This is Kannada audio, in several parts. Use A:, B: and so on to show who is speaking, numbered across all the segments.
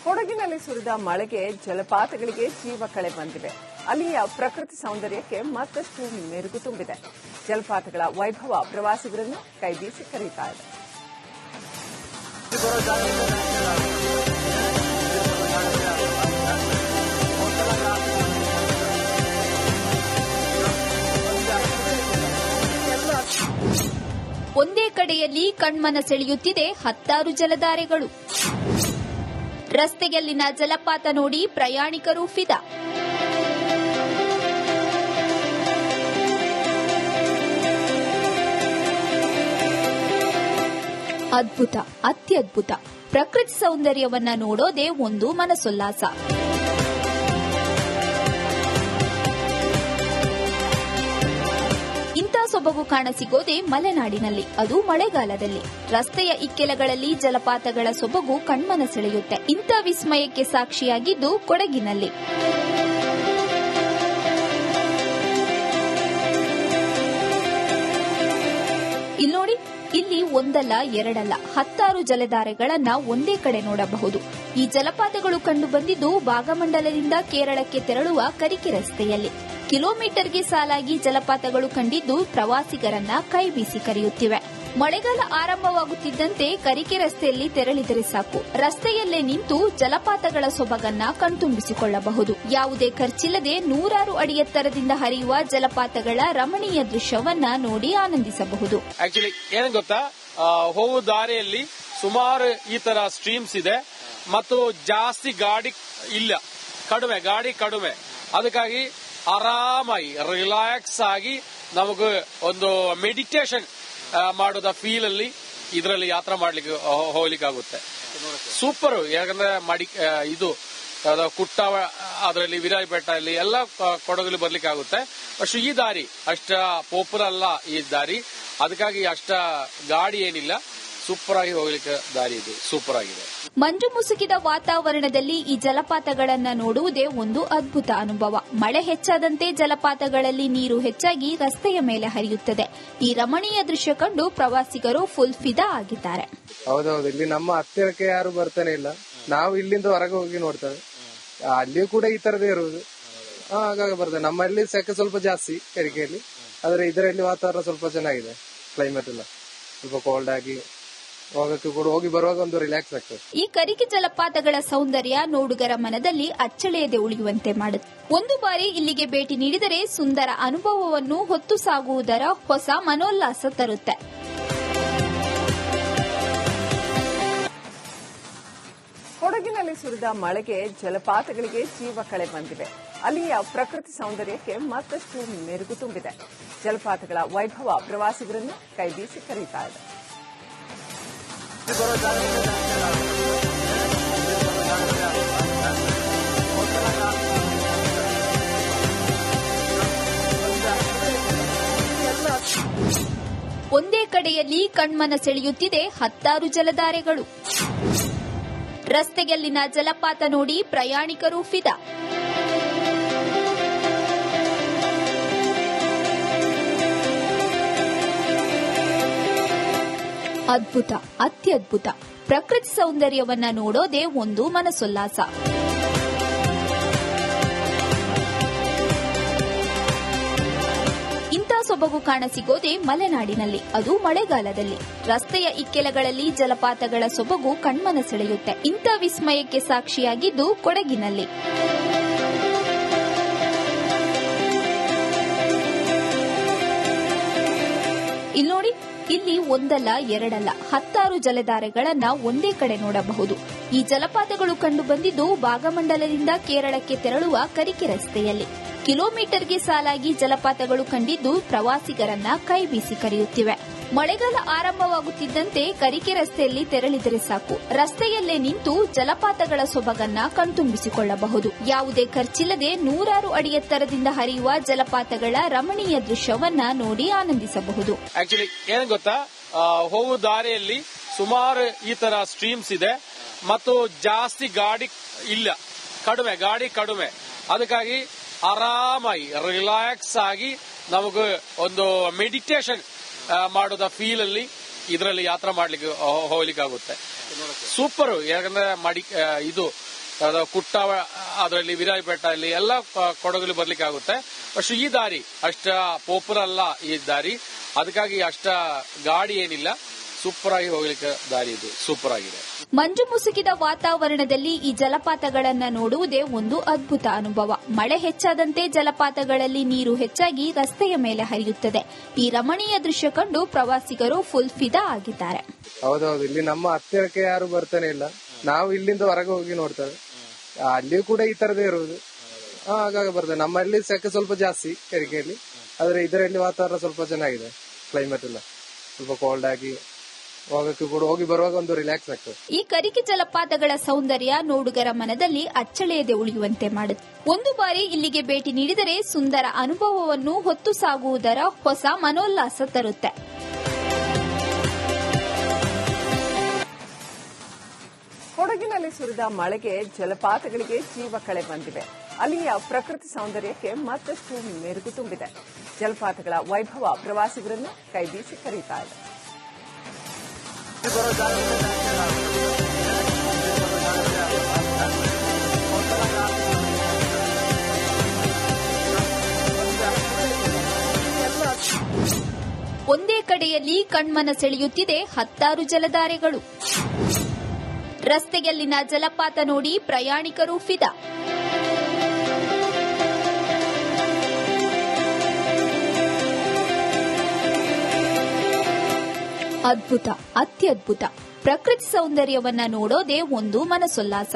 A: ಕೊಡಗಿನಲ್ಲಿ ಸುರಿದ ಮಳೆಗೆ ಜಲಪಾತಗಳಿಗೆ ಜೀವ ಕಳೆ ಬಂದಿವೆ. ಅಲ್ಲಿಯ ಪ್ರಕೃತಿ ಸೌಂದರ್ಯಕ್ಕೆ ಮತ್ತಷ್ಟು ಮೆರುಗು ತುಂಬಿದೆ. ಜಲಪಾತಗಳ ವೈಭವ ಪ್ರವಾಸಿಗರನ್ನು ಕೈಬೀಸಿ ಕರೆಯುತ್ತಾ ಇದೆ.
B: ಒಂದೇ ಕಡೆಯಲ್ಲಿ ಕಣ್ಮನ ಸೆಳೆಯುತ್ತಿದೆ ಹತ್ತಾರು ಜಲಧಾರೆಗಳು. ರಸ್ತೆಯಲ್ಲಿನ ಜಲಪಾತ ನೋಡಿ ಪ್ರಯಾಣಿಕರು ಫಿದಾ. ಅದ್ಭುತ, ಅತ್ಯದ್ಭುತ. ಪ್ರಕೃತಿ ಸೌಂದರ್ಯವನ್ನ ನೋಡೋದೇ ಒಂದು ಮನಸೋಲ್ಲಾಸ. ಇಂಥ ಸೊಬಗು ಕಾಣಸಿಗೋದೆ ಮಲೆನಾಡಿನಲ್ಲಿ, ಅದು ಮಳೆಗಾಲದಲ್ಲಿ. ರಸ್ತೆಯ ಇಕ್ಕೆಲಗಳಲ್ಲಿ ಜಲಪಾತಗಳ ಸೊಬಗು ಕಣ್ಮನ ಸೆಳೆಯುತ್ತೆ. ಇಂಥ ವಿಸ್ಮಯಕ್ಕೆ ಸಾಕ್ಷಿಯಾಗಿದ್ದು ಕೊಡಗಿನಲ್ಲಿ. ಇಲ್ನೋಡಿ, ಇಲ್ಲಿ ಒಂದಲ್ಲ ಎರಡಲ್ಲ ಹತ್ತಾರು ಜಲಧಾರೆಗಳನ್ನ ಒಂದೇ ಕಡೆ ನೋಡಬಹುದು. ಈ ಜಲಪಾತಗಳು ಕಂಡು ಬಂದಿದ್ದು ಭಾಗಮಂಡಲದಿಂದ ಕೇರಳಕ್ಕೆ ತೆರಳುವ ಕರಿಕೆ ರಸ್ತೆಯಲ್ಲಿ. ಕಿಲೋಮೀಟರ್ಗೆ ಸಾಲಾಗಿ ಜಲಪಾತಗಳು ಕಂಡಿದ್ದು ಪ್ರವಾಸಿಗರನ್ನ ಕೈಬೀಸಿ ಕರೆಯುತ್ತಿವೆ. ಮಳೆಗಾಲ ಆರಂಭವಾಗುತ್ತಿದ್ದಂತೆ ಕರಿಕೆ ರಸ್ತೆಯಲ್ಲಿ ತೆರಳಿದರೆ ಸಾಕು, ರಸ್ತೆಯಲ್ಲೇ ನಿಂತು ಜಲಪಾತಗಳ ಸೊಬಗನ್ನ ಕಣ್ತುಂಬಿಸಿಕೊಳ್ಳಬಹುದು. ಯಾವುದೇ ಖರ್ಚಿಲ್ಲದೆ ನೂರಾರು ಅಡಿ ಎತ್ತರದಿಂದ ಹರಿಯುವ ಜಲಪಾತಗಳ ರಮಣೀಯ ದೃಶ್ಯವನ್ನ ನೋಡಿ ಆನಂದಿಸಬಹುದು.
C: ಆಕ್ಚುಲಿ ಏನ್ ಗೊತ್ತಾ, ಹೋಗುವ ದಾರಿಯಲ್ಲಿ ಸುಮಾರು ಈ ತರ ಸ್ಟ್ರೀಮ್ಸ್ ಇದೆ ಮತ್ತು ಜಾಸ್ತಿ ಗಾಡಿ ಇಲ್ಲ, ಗಾಡಿ ಕಡಿಮೆ. ಅದಕ್ಕಾಗಿ ಆರಾಮಾಗಿ ರಿಲ್ಯಾಕ್ಸ್ ಆಗಿ ನಮಗೆ ಒಂದು ಮೆಡಿಟೇಷನ್ ಮಾಡೋದ ಫೀಲ್ ಅಲ್ಲಿ ಇದರಲ್ಲಿ ಯಾತ್ರಾ ಮಾಡ್ಲಿಕ್ಕೆ ಹೋಗ್ಲಿಕ್ಕಾಗುತ್ತೆ. ಸೂಪರ್. ಯಾಕಂದ್ರೆ ಇದು ಕುಟ್ಟ, ಅದರಲ್ಲಿ ವಿರಾಯಿ ಬೆಟ್ಟ ಇಲ್ಲಿ ಎಲ್ಲ ಕೊಡಗಲ್ಲಿ ಬರ್ಲಿಕ್ಕೆ ಆಗುತ್ತೆ. ಅಷ್ಟು ಈ ದಾರಿ ಅಷ್ಟ ಪಾಪ್ಯುಲರ್ ಅಲ್ಲ ಈ ದಾರಿ, ಅದಕ್ಕಾಗಿ ಅಷ್ಟ ಗಾಡಿ ಏನಿಲ್ಲ, ಸೂಪರ್ ಆಗಿ ಹೋಗ್ಲಿಕ್ಕೆ ದಾರಿ ಇದು ಸೂಪರ್ ಆಗಿದೆ.
B: ಮಂಜು ಮುಸುಕಿದ ವಾತಾವರಣದಲ್ಲಿ ಈ ಜಲಪಾತಗಳನ್ನ ನೋಡುವುದೇ ಒಂದು ಅದ್ಭುತ ಅನುಭವ. ಮಳೆ ಹೆಚ್ಚಾದಂತೆ ಜಲಪಾತಗಳಲ್ಲಿ ನೀರು ಹೆಚ್ಚಾಗಿ ರಸ್ತೆಯ ಮೇಲೆ ಹರಿಯುತ್ತದೆ. ಈ ರಮಣೀಯ ದೃಶ್ಯ ಕಂಡು ಪ್ರವಾಸಿಗರು ಫುಲ್ ಫಿದಾ ಆಗಿದ್ದಾರೆ.
D: ಹೌದೌದು, ಇಲ್ಲಿ ನಮ್ಮ ಹತ್ತಿರಕ್ಕೆ ಯಾರು ಬರ್ತಾನೆ ಇಲ್ಲ. ನಾವು ಇಲ್ಲಿಂದ ಹೊರಗೆ ಹೋಗಿ ನೋಡ್ತೇವೆ, ಅಲ್ಲಿಯೂ ಕೂಡ ಈ ತರದೇ ಇರುವುದು. ಹಾಗಾಗಿ ಬರ್ತದೆ. ನಮ್ಮಲ್ಲಿ ಸೆಕೆ ಸ್ವಲ್ಪ ಜಾಸ್ತಿ ಕರಿಕೆಯಲ್ಲಿ, ಆದ್ರೆ ಇದರಲ್ಲಿ ವಾತಾವರಣ ಸ್ವಲ್ಪ ಚೆನ್ನಾಗಿದೆ. ಕ್ಲೈಮೇಟ್ ಎಲ್ಲ ಸ್ವಲ್ಪ ಕೋಲ್ಡ್ ಆಗಿ ಹೋಗಕ್ಕೆ ಕೂಡ, ಹೋಗಿ ಬರುವಾಗ ಒಂದು ರಿಲ್ಯಾಕ್ಸ್ ಆಗ್ತದೆ.
B: ಈ ಕರಿಕೆ ಜಲಪಾತಗಳ ಸೌಂದರ್ಯ ನೋಡುಗರ ಮನದಲ್ಲಿ ಅಚ್ಚಳಿಯದೆ ಉಳಿಯುವಂತೆ ಮಾಡುತ್ತೆ. ಒಂದು ಬಾರಿ ಇಲ್ಲಿಗೆ ಭೇಟಿ ನೀಡಿದರೆ ಸುಂದರ ಅನುಭವವನ್ನು ಹೊತ್ತು ಸಾಗುವುದರ ಹೊಸ ಮನೋಲ್ಲಾಸ ತರುತ್ತೆ.
A: ಕೊಡಗಿನಲ್ಲಿ ಸುರಿದ ಮಳೆಗೆ ಜಲಪಾತಗಳಿಗೆ ಜೀವ ಕಳೆ ಬಂದಿವೆ. ಅಲ್ಲಿಯ ಪ್ರಕೃತಿ ಸೌಂದರ್ಯಕ್ಕೆ ಮತ್ತಷ್ಟು ಮೆರುಗು ತುಂಬಿದೆ. ಜಲಪಾತಗಳ ವೈಭವ ಪ್ರವಾಸಿಗರನ್ನು ಕೈಬೀಸಿ ಕರೆಯುತ್ತಾ ಇದೆ.
B: ಒಂದೇ ಕಡೆಯಲ್ಲಿ ಕಣ್ಮನ ಸೆಳೆಯುತ್ತಿದೆ ಹತ್ತಾರು ಜಲಧಾರೆಗಳು. ರಸ್ತೆಯಲ್ಲಿನ ಜಲಪಾತ ನೋಡಿ ಪ್ರಯಾಣಿಕರು ಫಿದಾ. ಅದ್ಭುತ, ಅತ್ಯದ್ಭುತ. ಪ್ರಕೃತಿ ಸೌಂದರ್ಯವನ್ನ ನೋಡೋದೇ ಒಂದು ಮನಸೋಲ್ಲಾಸ. ಇಂಥ ಸೊಬಗು ಕಾಣಸಿಗೋದೆ ಮಲೆನಾಡಿನಲ್ಲಿ, ಅದು ಮಳೆಗಾಲದಲ್ಲಿ. ರಸ್ತೆಯ ಇಕ್ಕೆಲಗಳಲ್ಲಿ ಜಲಪಾತಗಳ ಸೊಬಗು ಕಣ್ಮನ ಸೆಳೆಯುತ್ತೆ. ಇಂಥ ವಿಸ್ಮಯಕ್ಕೆ ಸಾಕ್ಷಿಯಾಗಿದ್ದು ಕೊಡಗಿನಲ್ಲಿ. ಇಲ್ನೋಡಿ, ಇಲ್ಲಿ ಒಂದಲ್ಲ ಎರಡಲ್ಲ ಹತ್ತಾರು ಜಲಧಾರೆಗಳನ್ನ ಒಂದೇ ಕಡೆ ನೋಡಬಹುದು. ಈ ಜಲಪಾತಗಳು ಕಂಡು ಬಂದಿದ್ದು ಭಾಗಮಂಡಲದಿಂದ ಕೇರಳಕ್ಕೆ ತೆರಳುವ ಕರಿಕೆ ರಸ್ತೆಯಲ್ಲಿ. ಕಿಲೋಮೀಟರ್ಗೆ ಸಾಲಾಗಿ ಜಲಪಾತಗಳು ಕಂಡಿದ್ದು ಪ್ರವಾಸಿಗರನ್ನ ಕೈಬೀಸಿ ಕರೆಯುತ್ತಿವೆ. ಮಳೆಗಾಲ ಆರಂಭವಾಗುತ್ತಿದ್ದಂತೆ ಕರಿಕೆ ರಸ್ತೆಯಲ್ಲಿ ತೆರಳಿದರೆ ಸಾಕು, ರಸ್ತೆಯಲ್ಲೇ ನಿಂತು ಜಲಪಾತಗಳ ಸೊಬಗನ್ನ ಕಣ್ತುಂಬಿಸಿಕೊಳ್ಳಬಹುದು. ಯಾವುದೇ ಖರ್ಚಿಲ್ಲದೆ ನೂರಾರು ಅಡಿ ಎತ್ತರದಿಂದ ಹರಿಯುವ ಜಲಪಾತಗಳ ರಮಣೀಯ ದೃಶ್ಯವನ್ನ ನೋಡಿ ಆನಂದಿಸಬಹುದು.
C: ಆಕ್ಚುಲಿ ಏನ್ ಗೊತ್ತಾ, ಹೋಗುವ ದಾರಿಯಲ್ಲಿ ಸುಮಾರು ಈ ತರ ಸ್ಟ್ರೀಮ್ಸ್ ಇದೆ ಮತ್ತು ಜಾಸ್ತಿ ಗಾಡಿ ಇಲ್ಲ, ಗಾಡಿ ಕಡಿಮೆ. ಅದಕ್ಕಾಗಿ ಆರಾಮಾಗಿ ರಿಲ್ಯಾಕ್ಸ್ ಆಗಿ ನಮಗೆ ಒಂದು ಮೆಡಿಟೇಷನ್ ಮಾಡೋದ ಫೀಲ್ ಅಲ್ಲಿ ಇದರಲ್ಲಿ ಯಾತ್ರಾ ಮಾಡ್ಲಿಕ್ಕೆ ಹೋಗ್ಲಿಕ್ಕಾಗುತ್ತೆ. ಸೂಪರ್. ಯಾಕಂದ್ರೆ ಇದು ಕುಟ್ಟ ಅದರಲ್ಲಿ ವಿರಾಜಪೇಟ ಇಲ್ಲಿ ಎಲ್ಲ ಕೊಡಗಲ್ಲಿ ಬರ್ಲಿಕ್ಕೆ ಆಗುತ್ತೆ. പക്ഷെ ಈ ದಾರಿ ಅಷ್ಟ ಪಾಪ್ಯುಲರ್ ಅಲ್ಲ ಈ ದಾರಿ, ಅದಕ್ಕಾಗಿ ಅಷ್ಟ ಗಾಡಿ ಏನಿಲ್ಲ, ಸೂಪರ್ ಆಗಿ ಹೋಗ್ಲಿಕ್ಕೆ ದಾರಿ ಇದು ಸೂಪರ್ ಆಗಿದೆ.
B: ಮಂಜು ಮುಸುಕಿದ ವಾತಾವರಣದಲ್ಲಿ ಈ ಜಲಪಾತಗಳನ್ನ ನೋಡುವುದೇ ಒಂದು ಅದ್ಭುತ ಅನುಭವ. ಮಳೆ ಹೆಚ್ಚಾದಂತೆ ಜಲಪಾತಗಳಲ್ಲಿ ನೀರು ಹೆಚ್ಚಾಗಿ ರಸ್ತೆಯ ಮೇಲೆ ಹರಿಯುತ್ತದೆ. ಈ ರಮಣೀಯ ದೃಶ್ಯ ಕಂಡು ಪ್ರವಾಸಿಗರು ಫುಲ್ ಫಿದಾ ಆಗಿದ್ದಾರೆ.
D: ಹೌದೌದು, ಇಲ್ಲಿ ನಮ್ಮ ಹತ್ತಿರಕ್ಕೆ ಯಾರು ಬರ್ತಾನೆ ಇಲ್ಲ. ನಾವು ಇಲ್ಲಿಂದ ಹೊರಗೆ ಹೋಗಿ ನೋಡ್ತೇವೆ. ಅಲ್ಲಿಯೂ ಕೂಡ ಈ ತರದೇ ಇರುವುದು. ಹಾಗಾಗಿ ಬರ್ತದೆ. ನಮ್ಮಲ್ಲಿ ಸೆಕೆ ಸ್ವಲ್ಪ ಜಾಸ್ತಿ ಕರಿಕೆಯಲ್ಲಿ, ಆದ್ರೆ ಇದರಲ್ಲಿ ವಾತಾವರಣ ಸ್ವಲ್ಪ ಚೆನ್ನಾಗಿದೆ. ಕ್ಲೈಮೇಟ್ ಎಲ್ಲ ಸ್ವಲ್ಪ ಕೋಲ್ಡ್ ಆಗಿ ಹೋಗಕ್ಕೆ ಕೂಡ ಹೋಗಿ ಬರುವಾಗ ಒಂದು ರಿಲ್ಯಾಕ್ಸ್ ಆಗ್ತದೆ.
B: ಈ ಕರಿಕೆ ಜಲಪಾತಗಳ ಸೌಂದರ್ಯ ನೋಡುಗರ ಮನದಲ್ಲಿ ಅಚ್ಚಳಿಯದೆ ಉಳಿಯುವಂತೆ ಮಾಡುತ್ತೆ. ಒಂದು ಬಾರಿ ಇಲ್ಲಿಗೆ ಭೇಟಿ ನೀಡಿದರೆ ಸುಂದರ ಅನುಭವವನ್ನು ಹೊತ್ತು ಸಾಗುವುದರ ಹೊಸ ಮನೋಲ್ಲಾಸ ತರುತ್ತೆ.
A: ಕೊಡಗಿನಲ್ಲಿ ಸುರಿದ ಮಳೆಗೆ ಜಲಪಾತಗಳಿಗೆ ಜೀವ ಕಳೆ ಬಂದಿವೆ. ಅಲ್ಲಿಯ ಪ್ರಕೃತಿ ಸೌಂದರ್ಯಕ್ಕೆ ಮತ್ತಷ್ಟು ಮೆರುಗು ತುಂಬಿದೆ. ಜಲಪಾತಗಳ ವೈಭವ ಪ್ರವಾಸಿಗರನ್ನು ಕೈಬೀಸಿ ಕರೀತಾ ಇದೆ.
B: ಒಂದೇ ಕಡೆಯಲ್ಲಿ ಕಣ್ಮನ ಸೆಳೆಯುತ್ತಿದೆ 10 ಜಲಧಾರೆಗಳು. ರಸ್ತೆಯಲ್ಲಿನ ಜಲಪಾತ ನೋಡಿ ಪ್ರಯಾಣಿಕರು ಫಿದಾ. ಅದ್ಭುತ, ಅತ್ಯದ್ಭುತ. ಪ್ರಕೃತಿ ಸೌಂದರ್ಯವನ್ನ ನೋಡೋದೇ ಒಂದು ಮನಸೋಲ್ಲಾಸ.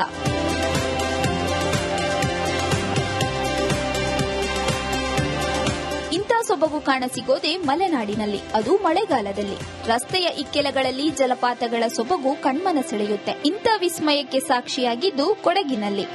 B: ಇಂಥ ಸೊಬಗು ಕಾಣಸಿಗೋದೆ ಮಲೆನಾಡಿನಲ್ಲಿ, ಅದು ಮಳೆಗಾಲದಲ್ಲಿ. ರಸ್ತೆಯ ಇಕ್ಕೆಲಗಳಲ್ಲಿ ಜಲಪಾತಗಳ ಸೊಬಗು ಕಣ್ಮನ ಸೆಳೆಯುತ್ತೆ. ಇಂಥ ವಿಸ್ಮಯಕ್ಕೆ ಸಾಕ್ಷಿಯಾಗಿದ್ದು ಕೊಡಗಿನಲ್ಲಿ.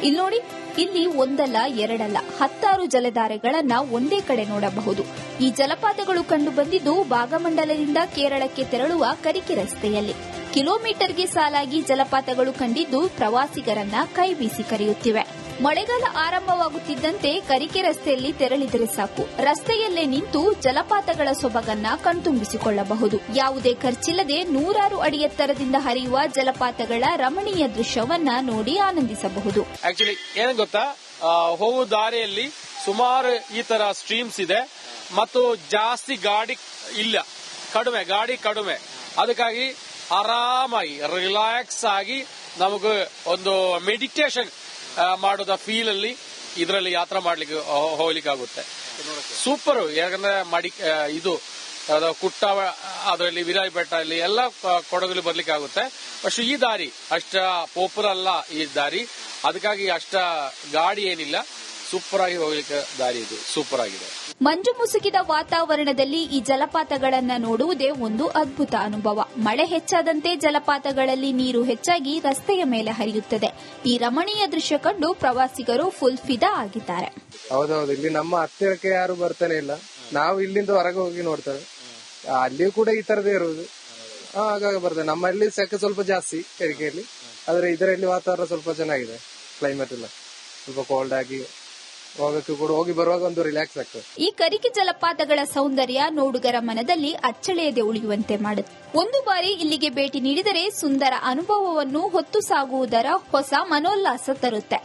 B: ಇಲ್ನೋಡಿ, ಇಲ್ಲಿ ಒಂದಲ್ಲ ಎರಡಲ್ಲ 10 ಜಲಧಾರೆಗಳನ್ನ ಒಂದೇ ಕಡೆ ನೋಡಬಹುದು. ಈ ಜಲಪಾತಗಳು ಕಂಡು ಬಂದಿದ್ದು ಭಾಗಮಂಡಲದಿಂದ ಕೇರಳಕ್ಕೆ ತೆರಳುವ ಕರಿಕೆ ರಸ್ತೆಯಲ್ಲಿ. ಕಿಲೋಮೀಟರ್ಗೆ ಸಾಲಾಗಿ ಜಲಪಾತಗಳು ಕಂಡಿದ್ದು ಪ್ರವಾಸಿಗರನ್ನ ಕೈಬೀಸಿ ಕರೆಯುತ್ತಿವೆ. ಮಳೆಗಾಲ ಆರಂಭವಾಗುತ್ತಿದ್ದಂತೆ ಕರಿಕೆ ರಸ್ತೆಯಲ್ಲಿ ತೆರಳಿದರೆ ಸಾಕು, ರಸ್ತೆಯಲ್ಲೇ ನಿಂತು ಜಲಪಾತಗಳ ಸೊಬಗನ್ನ ಕಣ್ತುಂಬಿಸಿಕೊಳ್ಳಬಹುದು. ಯಾವುದೇ ಖರ್ಚಿಲ್ಲದೆ 100 ಅಡಿ ಎತ್ತರದಿಂದ ಹರಿಯುವ ಜಲಪಾತಗಳ ರಮಣೀಯ ದೃಶ್ಯವನ್ನ ನೋಡಿ ಆನಂದಿಸಬಹುದು.
C: ಆಕ್ಚುಲಿ ಏನ್ ಗೊತ್ತಾ, ಹೋಗುವ ದಾರಿಯಲ್ಲಿ ಸುಮಾರು ಈ ತರ ಸ್ಟ್ರೀಮ್ಸ್ ಇದೆ ಮತ್ತು ಜಾಸ್ತಿ ಗಾಡಿ ಇಲ್ಲ, ಗಾಡಿ ಕಡಿಮೆ. ಅದಕ್ಕಾಗಿ ಆರಾಮಾಗಿ ರಿಲ್ಯಾಕ್ಸ್ ಆಗಿ ನಮಗೆ ಒಂದು ಮೆಡಿಟೇಷನ್ ಮಾಡೋದ ಫೀಲ್ ಅಲ್ಲಿ ಇದರಲ್ಲಿ ಯಾತ್ರೆ ಮಾಡ್ಲಿಕ್ಕೆ ಹೋಗ್ಲಿಕ್ಕೆ ಆಗುತ್ತೆ. ಸೂಪರ್. ಯಾಕಂದ್ರೆ ಇದು ಕುಟ್ಟ ಅದರಲ್ಲಿ ವಿರಾಜಪೇಟ ಇಲ್ಲಿ ಎಲ್ಲ ಕೊಡಗಲ್ಲಿ ಬರ್ಲಿಕ್ಕೆ ಆಗುತ್ತೆ. പക്ഷെ ಈ ದಾರಿ ಅಷ್ಟ ಪಾಪ್ಯುಲರ್ ಅಲ್ಲ ಈ ದಾರಿ, ಅದಕ್ಕಾಗಿ ಅಷ್ಟ ಗಾಡಿ ಏನಿಲ್ಲ, ಸೂಪರ್ ಆಗಿ ಹೋಗ್ಲಿಕ್ಕೆ ದಾರಿ ಇದು ಸೂಪರ್ ಆಗಿದೆ.
B: ಮಂಜು ಮುಸುಕಿದ ವಾತಾವರಣದಲ್ಲಿ ಈ ಜಲಪಾತಗಳನ್ನ ನೋಡುವುದೇ ಒಂದು ಅದ್ಭುತ ಅನುಭವ. ಮಳೆ ಹೆಚ್ಚಾದಂತೆ ಜಲಪಾತಗಳಲ್ಲಿ ನೀರು ಹೆಚ್ಚಾಗಿ ರಸ್ತೆಯ ಮೇಲೆ ಹರಿಯುತ್ತದೆ. ಈ ರಮಣೀಯ ದೃಶ್ಯ ಕಂಡು ಪ್ರವಾಸಿಗರು ಫುಲ್ ಫಿದಾ ಆಗಿದ್ದಾರೆ.
D: ಹೌದೌದು, ಇಲ್ಲಿ ನಮ್ಮ ಹತ್ತಿರಕ್ಕೆ ಯಾರು ಬರ್ತಾನೆ ಇಲ್ಲ. ನಾವು ಇಲ್ಲಿಂದ ಹೊರಗೆ ಹೋಗಿ ನೋಡ್ತೇವೆ. ಅಲ್ಲಿಯೂ ಕೂಡ ಈ ತರದೇ ಇರುವುದು. ಹಾಗಾಗಿ ಬರ್ತದೆ. ನಮ್ಮಲ್ಲಿ ಸೆಕೆ ಸ್ವಲ್ಪ ಜಾಸ್ತಿ ಕರಿಕೆಯಲ್ಲಿ, ಆದ್ರೆ ಇದರಲ್ಲಿ ವಾತಾವರಣ ಸ್ವಲ್ಪ ಚೆನ್ನಾಗಿದೆ. ಕ್ಲೈಮೇಟ್ ಎಲ್ಲ ಸ್ವಲ್ಪ ಕೋಲ್ಡ್ ಆಗಿ ಹೋಗಕ್ಕೆ ಕೂಡ ಹೋಗಿ ಬರುವಾಗ ಒಂದು ರಿಲ್ಯಾಕ್ಸ್ ಆಗ್ತದೆ.
B: ಈ ಕರಿಕೆ ಜಲಪಾತಗಳ ಸೌಂದರ್ಯ ನೋಡುಗರ ಮನದಲ್ಲಿ ಅಚ್ಚಳಿಯದೆ ಉಳಿಯುವಂತೆ ಮಾಡುತ್ತೆ. ಒಂದು ಬಾರಿ ಇಲ್ಲಿಗೆ ಭೇಟಿ ನೀಡಿದರೆ ಸುಂದರ ಅನುಭವವನ್ನು ಹೊತ್ತು ಸಾಗುವುದರ ಹೊಸ ಮನೋಲ್ಲಾಸ ತರುತ್ತೆ.